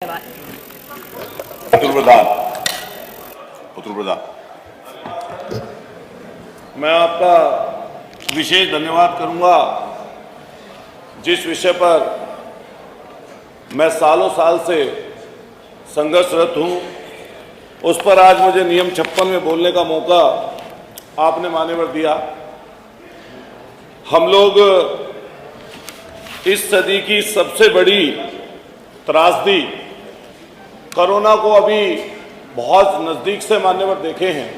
अतुल प्रधान। मैं आपका विशेष धन्यवाद करूंगा। जिस विषय पर मैं सालों साल से संघर्षरत हूं, उस पर आज मुझे नियम 56 में बोलने का मौका आपने मान्यवर दिया। हम लोग इस सदी की सबसे बड़ी त्रासदी कोरोना को अभी बहुत नज़दीक से मान्यवर देखे हैं।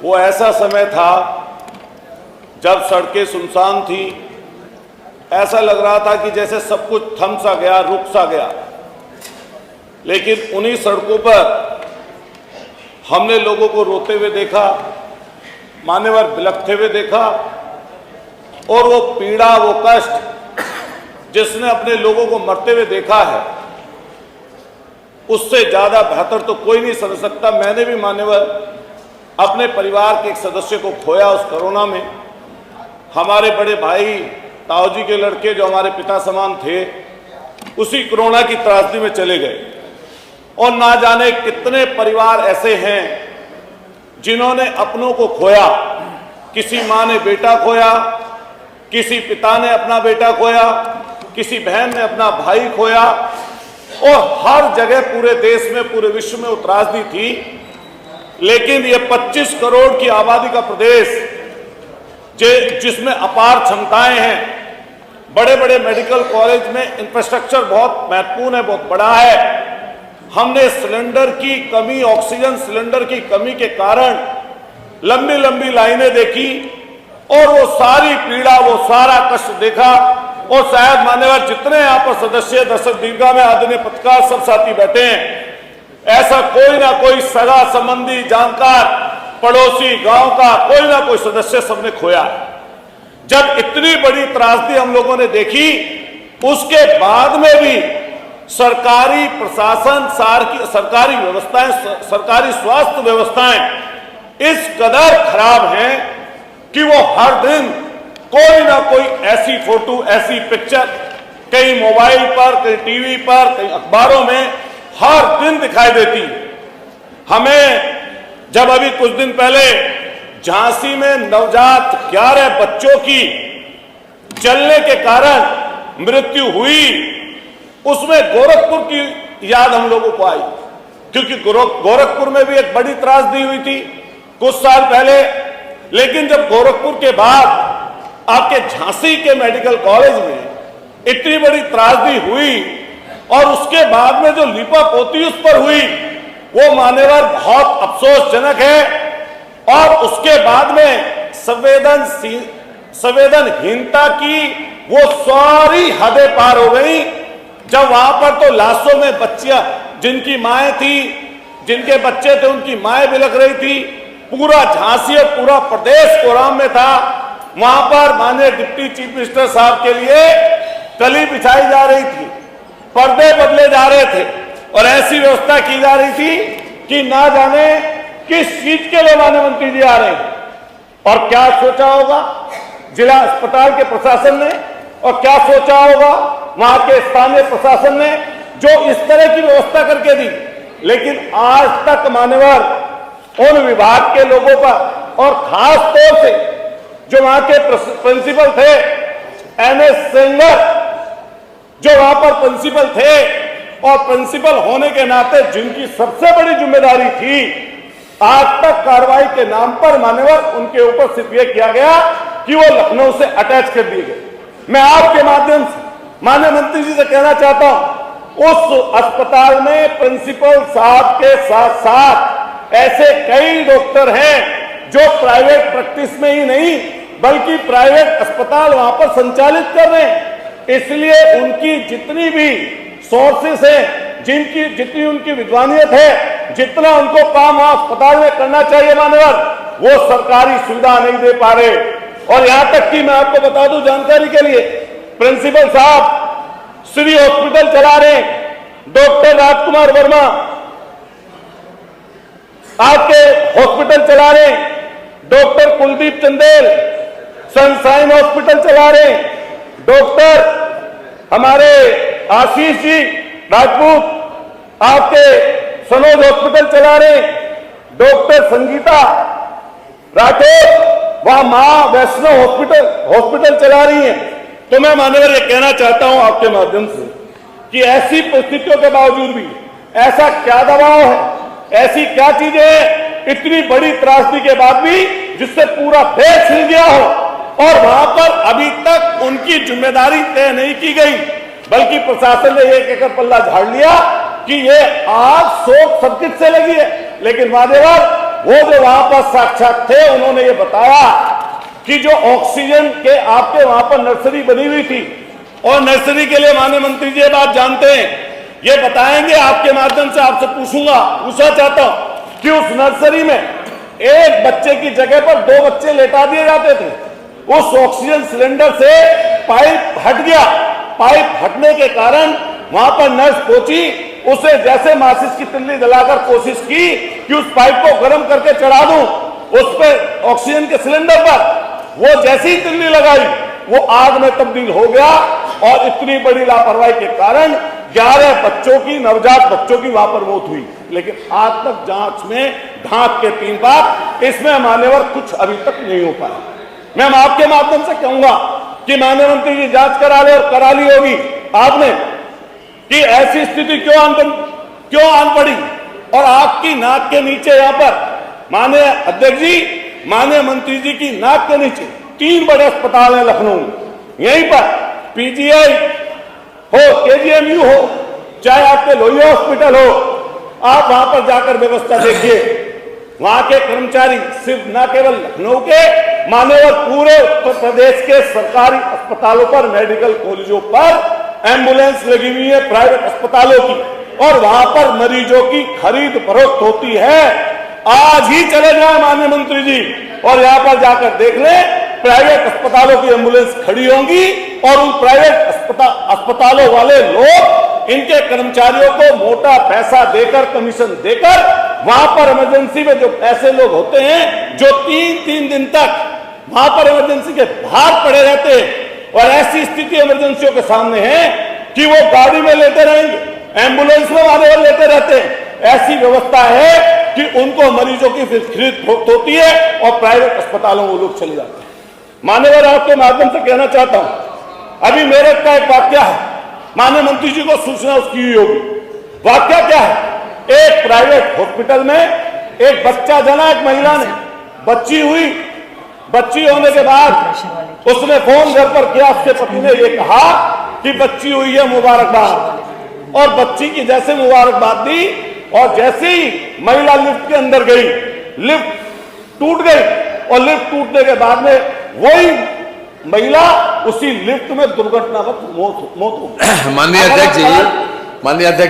वो ऐसा समय था जब सड़कें सुनसान थी, ऐसा लग रहा था कि जैसे सब कुछ थम सा गया, रुक सा गया। लेकिन उन्हीं सड़कों पर हमने लोगों को रोते हुए देखा, मान्यवर बिलखते हुए देखा, और वो पीड़ा, वो कष्ट जिसने अपने लोगों को मरते हुए देखा है, उससे ज्यादा बेहतर तो कोई नहीं समझ सकता। मैंने भी मान्यवर अपने परिवार के एक सदस्य को खोया उस कोरोना में। हमारे बड़े भाई ताऊ जी के लड़के जो हमारे पिता समान थे, उसी कोरोना की त्रासदी में चले गए। और ना जाने कितने परिवार ऐसे हैं जिन्होंने अपनों को खोया। किसी माँ ने बेटा खोया, किसी पिता ने अपना बेटा खोया, किसी बहन ने अपना भाई खोया, और हर जगह पूरे देश में, पूरे विश्व में त्रासदी थी। लेकिन ये 25 करोड़ की आबादी का प्रदेश, जिसमें अपार क्षमताएं हैं, बड़े बड़े मेडिकल कॉलेज में इंफ्रास्ट्रक्चर बहुत महत्वपूर्ण है, बहुत बड़ा है। हमने सिलेंडर की कमी, ऑक्सीजन सिलेंडर की कमी के कारण लंबी लंबी लाइनें देखी, और वो सारी पीड़ा, वो सारा कष्ट देखा। और शायद मान्यवर जितने यहाँ पर सदस्य दर्शक दीर्घा में आदरणीय पत्रकार सब साथी बैठे हैं, ऐसा कोई ना कोई सगा संबंधी, जानकार, पड़ोसी, गांव का कोई ना कोई सदस्य सबने खोया। जब इतनी बड़ी त्रासदी हम लोगों ने देखी, उसके बाद में भी सरकारी प्रशासन, सरकारी व्यवस्थाएं, सरकारी स्वास्थ्य व्यवस्थाएं इस कदर खराब हैं कि वो हर दिन कोई ना कोई ऐसी फोटो, ऐसी पिक्चर कहीं मोबाइल पर, कहीं टीवी पर, कहीं अखबारों में हर दिन दिखाई देती। हमें जब अभी कुछ दिन पहले झांसी में नवजात 11 बच्चों की जलने के कारण मृत्यु हुई, उसमें गोरखपुर की याद हम लोगों को आई, क्योंकि गोरखपुर में भी एक बड़ी त्रासदी हुई थी कुछ साल पहले। लेकिन जब गोरखपुर के बाद आपके झांसी के मेडिकल कॉलेज में इतनी बड़ी त्रासदी हुई, और उसके बाद में जो लीपापोती उस पर हुई, वो मान्यवर बहुत अफसोसजनक है। और उसके बाद में संवेदनहीनता की वो सारी हदें पार हो गई, जब वहां पर तो लाशों में बच्चियां, जिनकी माएं थी, जिनके बच्चे थे, उनकी माएं बिलख रही थी। पूरा झांसी और पूरा प्रदेश कोराम में था। वहां पर माननीय डिप्टी चीफ मिनिस्टर साहब के लिए कली बिछाई जा रही थी, पर्दे बदले जा रहे थे, और ऐसी व्यवस्था की जा रही थी कि ना जाने किस चीज के लिए माननीय मंत्री जी आ रहे हैं। और क्या सोचा होगा जिला अस्पताल के प्रशासन ने, और क्या सोचा होगा वहां के स्थानीय प्रशासन ने, जो इस तरह की व्यवस्था करके दी। लेकिन आज तक मान्यवर उन विभाग के लोगों पर, और खास तौर से जो वहां के प्रिंसिपल थे, एनएस सेंगर, जो वहां पर प्रिंसिपल थे, और प्रिंसिपल होने के नाते जिनकी सबसे बड़ी जिम्मेदारी थी, आज तक कार्रवाई के नाम पर मान्यवर उनके ऊपर सिर्फ यह किया गया कि वो लखनऊ से अटैच कर दिए गए। मैं आपके माध्यम से माननीय मंत्री जी से कहना चाहता हूं, उस अस्पताल में प्रिंसिपल साहब के साथ साथ ऐसे कई डॉक्टर हैं जो प्राइवेट प्रैक्टिस में ही नहीं बल्कि प्राइवेट अस्पताल वहां पर संचालित कर रहे हैं। इसलिए उनकी जितनी भी सोर्सेस हैं, जितनी उनकी विद्वानियत है, जितना उनको काम वहां अस्पताल में करना चाहिए मान्यवर, वो सरकारी सुविधा नहीं दे पा रहे। और यहां तक कि मैं आपको बता दूं जानकारी के लिए, प्रिंसिपल साहब श्री हॉस्पिटल चला रहे, डॉक्टर राजकुमार वर्मा आपके हॉस्पिटल चला रहे, doctor Kuldeep Chandel sunshine hospital चला रहे, डॉक्टर हमारे आशीष जी राजपूत आपके सनोज हॉस्पिटल चला रहे, डॉक्टर संगीता राठौर वहां मां वैष्णो हॉस्पिटल चला रही हैं। तो मैं मान्यवर ये कहना चाहता हूं आपके माध्यम से कि ऐसी परिस्थितियों के बावजूद भी ऐसा क्या दबाव है, ऐसी क्या चीजें हैं इतनी बड़ी त्रासदी के बाद भी जिससे पूरा देश हिल गया हो और वहां पर अभी तक उनकी जिम्मेदारी तय नहीं की गई, बल्कि प्रशासन ने एक एक पल्ला झाड़ लिया कि ये आग शॉर्ट सर्किट से लगी है। लेकिन मान्यवर वो जो वहां पर साक्षात थे उन्होंने ये बताया कि जो ऑक्सीजन के आपके वहां पर नर्सरी बनी हुई थी, और नर्सरी के लिए माननीय मंत्री जी ये बात जानते हैं, ये बताएंगे आपके माध्यम से आपसे पूछना चाहता हूं कि उस नर्सरी में एक बच्चे की जगह पर 2 बच्चे लेटा दिए जाते थे। उस ऑक्सीजन सिलेंडर से पाइप हट गया, पाइप हटने के कारण वहां पर नर्स पहुंची, उसे जैसे माचिस की तिल्ली जलाकर कोशिश की कि उस पाइप को गर्म करके चढ़ा दूं उस पर ऑक्सीजन के सिलेंडर पर, वो जैसी ही तिल्ली लगाई वो आग में तब्दील हो गया और इतनी बड़ी लापरवाही के कारण 11 बच्चों की, नवजात बच्चों की वहां पर मौत हुई। लेकिन आज तक जांच में ढांक के 3 बार इसमें मान्यवर कुछ अभी तक नहीं हो पाया। मैं आपके माध्यम से कहूंगा कि माननीय मंत्री जी जांच करा ले और करा ली होगी आपने कि ऐसी स्थिति क्यों आन पड़ी, और आपकी नाक के नीचे यहां पर माननीय अध्यक्ष जी, माननीय मंत्री जी की नाक के नीचे 3 बड़े अस्पताल हैं लखनऊ, यहीं पर पीजीआई हो, केजीएमयू हो, चाहे आपके लोहिया हॉस्पिटल हो, आप वहां पर जाकर व्यवस्था देखिए। वहां के कर्मचारी सिर्फ न केवल लखनऊ के, मान्यवर पूरे उत्तर प्रदेश के सरकारी अस्पतालों पर, मेडिकल कॉलेजों पर एम्बुलेंस लगी हुई है प्राइवेट अस्पतालों की, और वहां पर मरीजों की खरीद फरोख्त होती है। आज ही चले जाए माननीय मंत्री जी और यहां पर जाकर देख लें, प्राइवेट अस्पतालों की एम्बुलेंस खड़ी होंगी और उन प्राइवेट अस्पतालों वाले लोग इनके कर्मचारियों को मोटा पैसा देकर, कमीशन देकर, वहां पर इमरजेंसी में जो ऐसे लोग होते हैं जो 3-3 दिन तक वहां पर इमरजेंसी के बाहर पड़े रहते हैं, और ऐसी स्थिति इमरजेंसियों के सामने है कि वो गाड़ी में लेते रहेंगे, एम्बुलेंस में वाले लेते रहते हैं। ऐसी व्यवस्था है कि उनको मरीजों की फिर खरीद फरोख्त होती है और प्राइवेट अस्पतालों में वो लोग चले जाते हैं। मान्यवर आपके माध्यम से कहना चाहता हूं, अभी मेरठ का एक वाक्य है, माननीय मंत्री जी को सूचना उसकी हुई होगी। वाक्य क्या है, एक प्राइवेट हॉस्पिटल में एक बच्चा जना, एक महिला ने बच्ची हुई, बच्ची होने के बाद उसने फोन घर पर किया, उसके पति ने ये कहा कि बच्ची हुई है, मुबारकबाद, और बच्ची की जैसे मुबारकबाद दी और जैसे ही महिला लिफ्ट के अंदर गई, लिफ्ट टूट गई, और लिफ्ट टूटने के बाद में वही महिला उसी लिफ्ट में दुर्घटनावश मौत हो गई। माननीय अध्यक्ष जी, माननीय अध्यक्ष